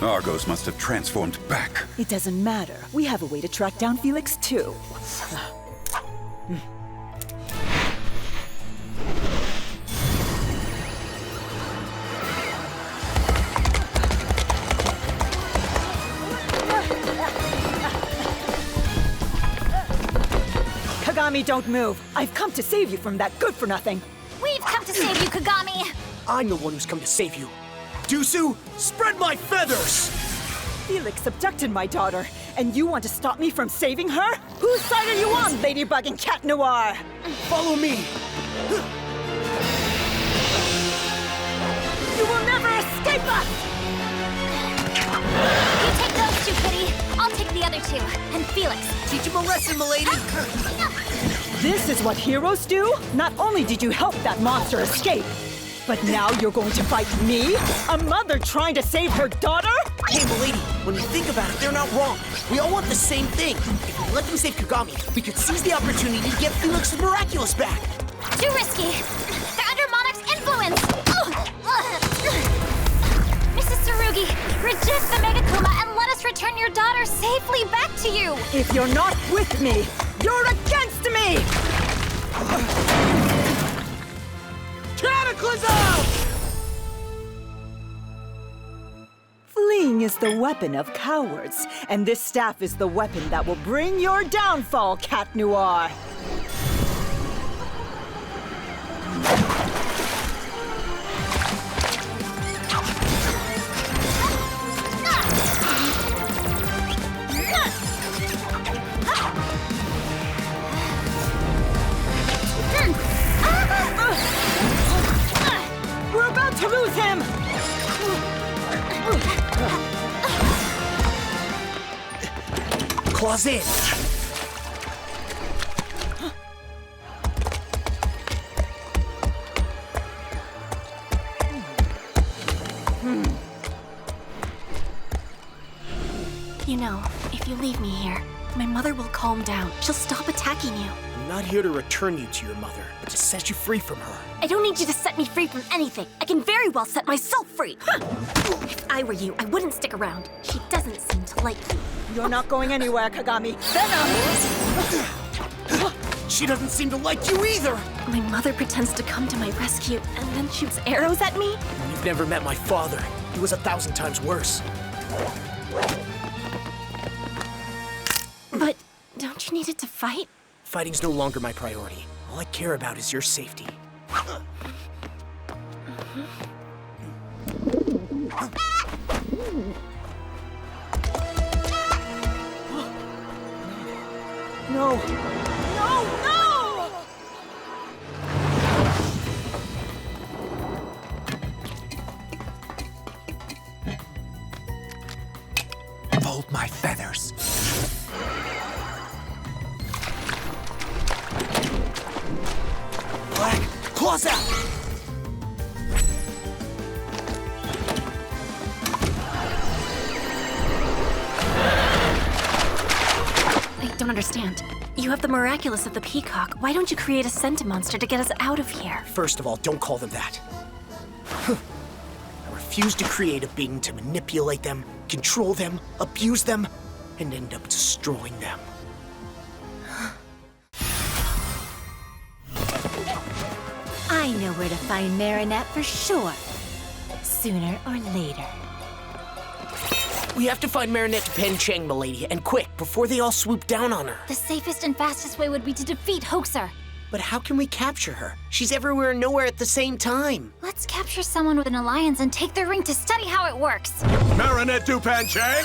Argos must have transformed back. It doesn't matter. We have a way to track down Felix, too. Kagami, don't move. I've come to save you from that good-for-nothing. We've come to save you, Kagami! I'm the one who's come to save you. Dusu, spread my feathers! Felix abducted my daughter, and you want to stop me from saving her? Whose side are you on, Ladybug and Cat Noir? Follow me! You will never escape us! You take those two, Kitty. I'll take the other two. And Felix. Teach him a lesson, milady! This is what heroes do? Not only did you help that monster escape, but now you're going to fight me? A mother trying to save her daughter? Hey, milady, when you think about it, they're not wrong. We all want the same thing. If we let them save Kagami, we could seize the opportunity to get Felix's Miraculous back. Too risky. They're under Monarch's influence. Mrs. Tsurugi, reject the Megakuma and let us return your daughter safely back to you. If you're not with me, you're against me! Cataclysm! Fleeing is the weapon of cowards, and this staff is the weapon that will bring your downfall, Cat Noir. We're about to lose him! Claws in! You know, if you leave me here, my mother will calm down. She'll stop attacking you. I'm not here to return you to your mother, but to set you free from her. I don't need you to set me free from anything. I can very well set myself free. If I were you, I wouldn't stick around. She doesn't seem to like you. You're not going anywhere, Kagami. Venom! She doesn't seem to like you either! My mother pretends to come to my rescue and then shoots arrows at me? You've never met my father. He was 1,000 times worse. But don't you need it to fight? Fighting's no longer my priority. All I care about is your safety. No! No! No! Fold my feathers. Black, claws out! I don't understand. You have the Miraculous of the Peacock. Why don't you create a Sentimonster to get us out of here? First of all, don't call them that. I refuse to create a being to manipulate them, control them, abuse them, and end up destroying them. I know where to find Marinette for sure. Sooner or later. We have to find Marinette to Pen Cheng, milady, and quick, before they all swoop down on her. The safest and fastest way would be to defeat Hoaxer. But how can we capture her? She's everywhere and nowhere at the same time. Let's capture someone with an alliance and take their ring to study how it works. Marinette to Pan Chang!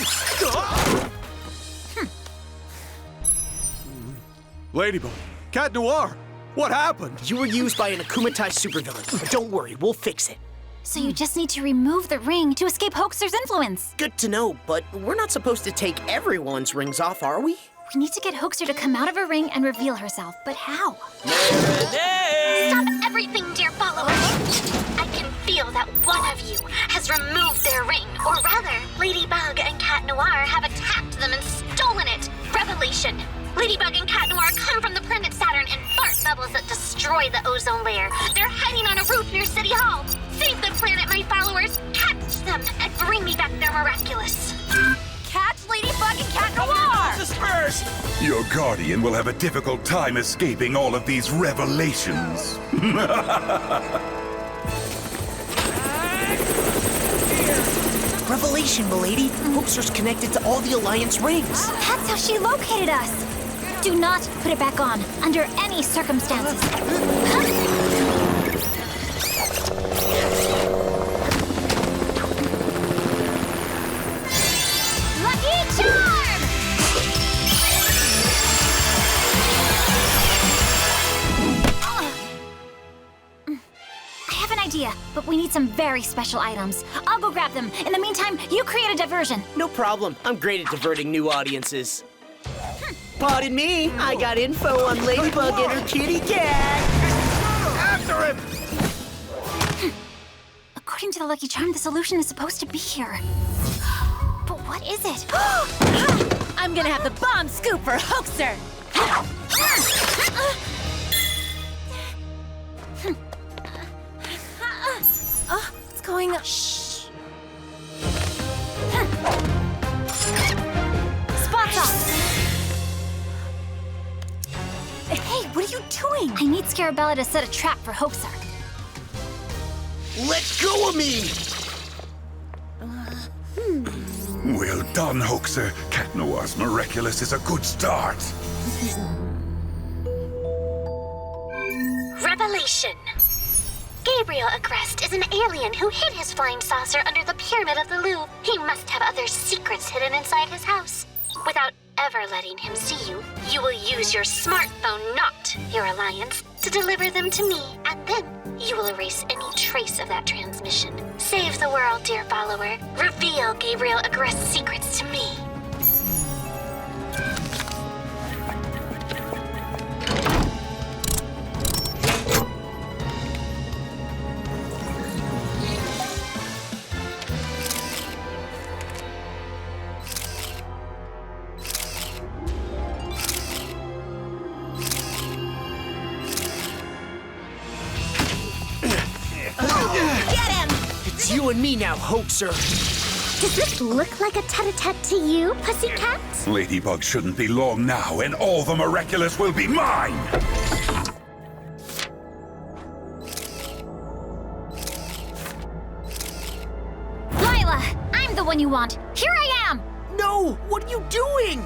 Ladybug, Cat Noir, what happened? You were used by an AKUMATIZED supervillain, but don't worry, we'll fix it. So you just need to remove the ring to escape Hoaxer's influence. Good to know, but we're not supposed to take everyone's rings off, are we? We need to get Hoaxer to come out of her ring and reveal herself, but how? Stop everything, dear followers! I can feel that one of you has removed their ring, or rather, Ladybug and Cat Noir have attacked them and stolen it. Revelation! Ladybug and Cat Noir come from the planet Saturn and fart bubbles that destroy the ozone layer. They're hiding on a roof near City Hall. Save the planet, my followers! Catch them and bring me back their Miraculous. Catch Ladybug and Cat Noir! Disperse! Your guardian will have a difficult time escaping all of these revelations. Revelation, milady. Hoaxer's connected to all the Alliance rings. That's how she located us. Do not put it back on, under any circumstances. Lucky charm! I have an idea, but we need some very special items. I'll go grab them. In the meantime, you create a diversion. No problem. I'm great at diverting new audiences. Pardon me, I got info on Ladybug and her kitty cat. After him! According to the Lucky Charm, the solution is supposed to be here. But what is it? I'm gonna have the bomb scoop for Hoaxer! What's going on? Shh. Spots off! Hey, what are you doing? I need Scarabella to set a trap for Hoaxer. Let go of me! Well done, Hoaxer. Cat Noir's Miraculous is a good start. Revelation. Gabriel Agreste is an alien who hid his flying saucer under the pyramid of the Louvre. He must have other secrets hidden inside his house. Without ever letting him see you, you will use your smartphone, not your alliance, to deliver them to me, and then you will erase any trace of that transmission. Save the world, dear follower. Reveal Gabriel Agreste's secrets to me. It's you and me now, Hoaxer. Does this look like a tete-a-tete to you, pussycat? Ladybug shouldn't be long now, and all the Miraculous will be mine! Lila, I'm the one you want. Here I am! No! What are you doing?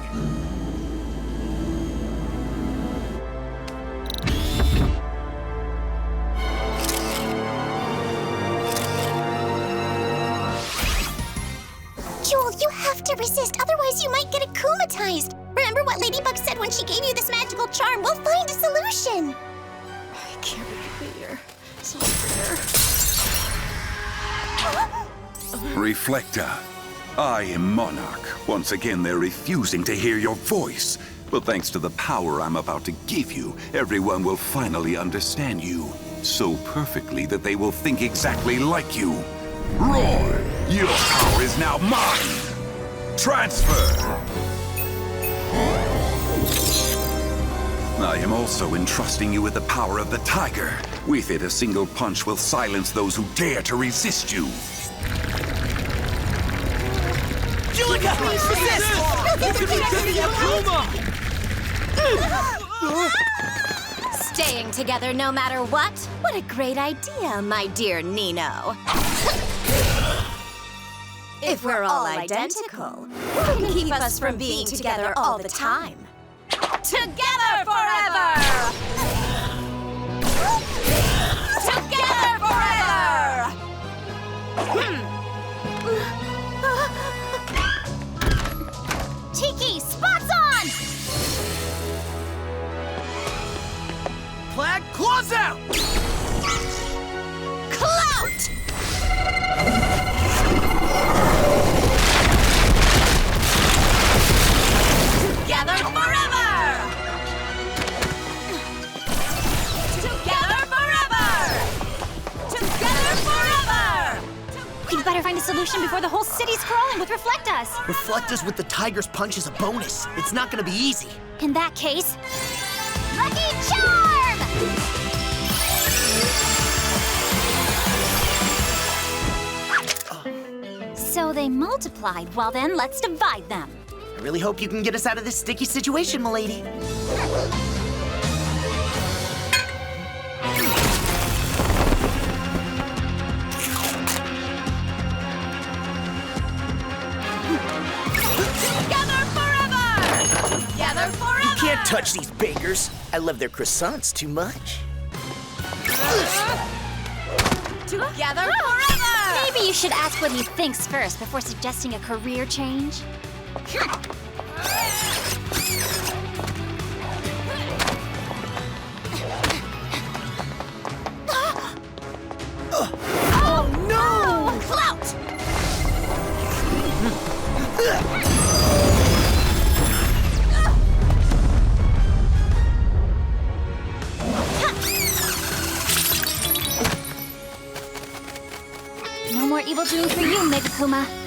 Jewel, you have to resist, otherwise you might get AKUMATIZed. Remember what Ladybug said when she gave you this magical charm? We'll find a solution. I can't be here. So fair. Reflector, I am Monarch. Once again, they're refusing to hear your voice. But thanks to the power I'm about to give you, everyone will finally understand you. So perfectly that they will think exactly like you. Roar! Your power is now mine! Transfer! I am also entrusting you with the power of the tiger. With it, a single punch will silence those who dare to resist you. Julika, please resist! Staying together no matter what? What a great idea, my dear Nino. If we're all identical, what can keep us from being together all the time? Together forever! Together forever! Tiki, spots on! Plague, claws out! Clout! Together forever! Together forever! Together forever! We'd better find a solution before the whole city's crawling with Reflect Us. Reflect Us with the tiger's punch is a bonus. It's not gonna be easy. In that case, Lucky Charm! they multiplied. Well then, let's divide them. I really hope you can get us out of this sticky situation, m'lady. Together forever! Together forever! You can't touch these bakers. I love their croissants too much. Together forever! Maybe you should ask what he thinks first before suggesting a career change. Oh no! Clout! No more evil doing for you, Megakuma.